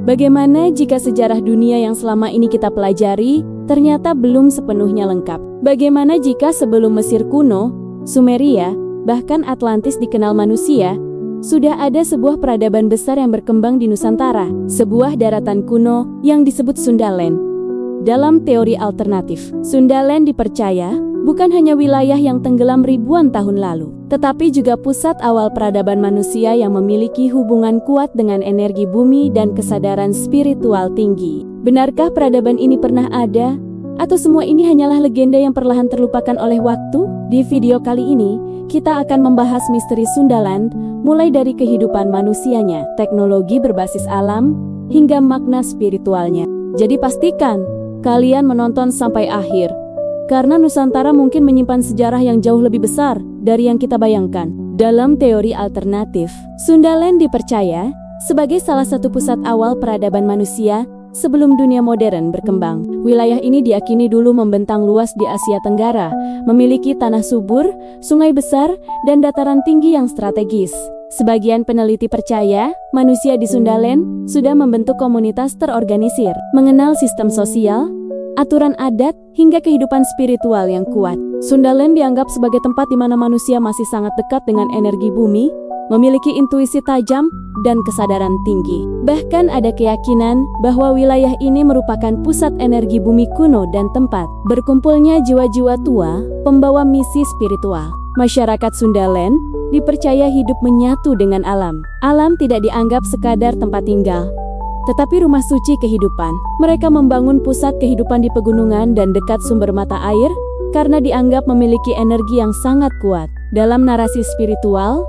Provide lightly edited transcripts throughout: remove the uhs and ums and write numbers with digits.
Bagaimana jika sejarah dunia yang selama ini kita pelajari ternyata belum sepenuhnya lengkap? Bagaimana jika sebelum Mesir kuno, Sumeria, bahkan Atlantis dikenal manusia, sudah ada sebuah peradaban besar yang berkembang di Nusantara, sebuah daratan kuno yang disebut Sundaland. Dalam teori alternatif, Sundaland dipercaya bukan hanya wilayah yang tenggelam ribuan tahun lalu, tetapi juga pusat awal peradaban manusia yang memiliki hubungan kuat dengan energi bumi dan kesadaran spiritual tinggi. Benarkah peradaban ini pernah ada? Atau semua ini hanyalah legenda yang perlahan terlupakan oleh waktu? Di video kali ini, kita akan membahas misteri Sundaland, mulai dari kehidupan manusianya, teknologi berbasis alam, hingga makna spiritualnya. Jadi pastikan kalian menonton sampai akhir, karena Nusantara mungkin menyimpan sejarah yang jauh lebih besar dari yang kita bayangkan. Dalam teori alternatif, Sundaland dipercaya sebagai salah satu pusat awal peradaban manusia sebelum dunia modern berkembang. Wilayah ini diyakini dulu membentang luas di Asia Tenggara, memiliki tanah subur, sungai besar, dan dataran tinggi yang strategis. Sebagian peneliti percaya, manusia di Sundaland sudah membentuk komunitas terorganisir, mengenal sistem sosial, aturan adat, hingga kehidupan spiritual yang kuat. Sundaland dianggap sebagai tempat di mana manusia masih sangat dekat dengan energi bumi, memiliki intuisi tajam, dan kesadaran tinggi. Bahkan ada keyakinan bahwa wilayah ini merupakan pusat energi bumi kuno dan tempat berkumpulnya jiwa-jiwa tua, pembawa misi spiritual. Masyarakat Sundaland dipercaya hidup menyatu dengan alam. Alam tidak dianggap sekadar tempat tinggal, tetapi rumah suci kehidupan. Mereka membangun pusat kehidupan di pegunungan dan dekat sumber mata air karena dianggap memiliki energi yang sangat kuat. Dalam narasi spiritual,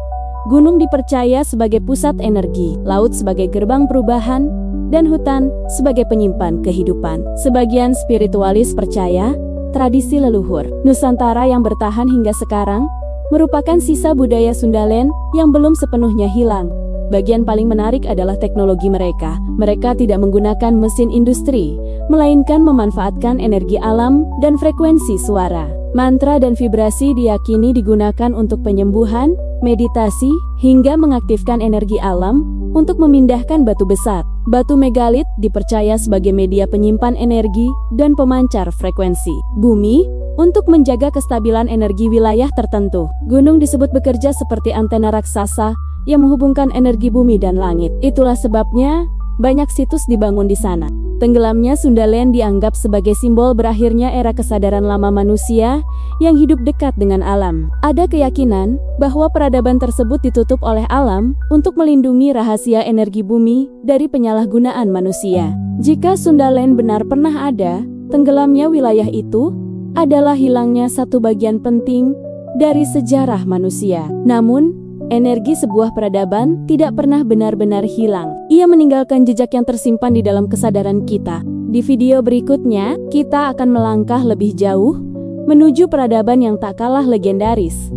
gunung dipercaya sebagai pusat energi, laut sebagai gerbang perubahan, dan hutan sebagai penyimpan kehidupan. Sebagian spiritualis percaya tradisi leluhur Nusantara yang bertahan hingga sekarang merupakan sisa budaya Sundaland yang belum sepenuhnya hilang. Bagian paling menarik adalah teknologi mereka. Mereka tidak menggunakan mesin industri, melainkan memanfaatkan energi alam dan frekuensi suara. Mantra dan vibrasi diyakini digunakan untuk penyembuhan, meditasi, hingga mengaktifkan energi alam untuk memindahkan batu besar. Batu megalit dipercaya sebagai media penyimpan energi dan pemancar frekuensi bumi untuk menjaga kestabilan energi wilayah tertentu. Gunung disebut bekerja seperti antena raksasa yang menghubungkan energi bumi dan langit. Itulah sebabnya banyak situs dibangun di sana. Tenggelamnya Sundaland dianggap sebagai simbol berakhirnya era kesadaran lama manusia yang hidup dekat dengan alam. Ada keyakinan bahwa peradaban tersebut ditutup oleh alam untuk melindungi rahasia energi bumi dari penyalahgunaan manusia. Jika Sundaland benar pernah ada, tenggelamnya wilayah itu adalah hilangnya satu bagian penting dari sejarah manusia. Namun, energi sebuah peradaban tidak pernah benar-benar hilang. Ia meninggalkan jejak yang tersimpan di dalam kesadaran kita. Di video berikutnya, kita akan melangkah lebih jauh menuju peradaban yang tak kalah legendaris.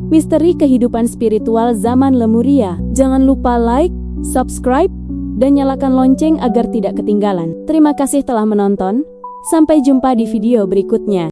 Misteri kehidupan spiritual zaman Lemuria. Jangan lupa like, subscribe, dan nyalakan lonceng agar tidak ketinggalan. Terima kasih telah menonton. Sampai jumpa di video berikutnya.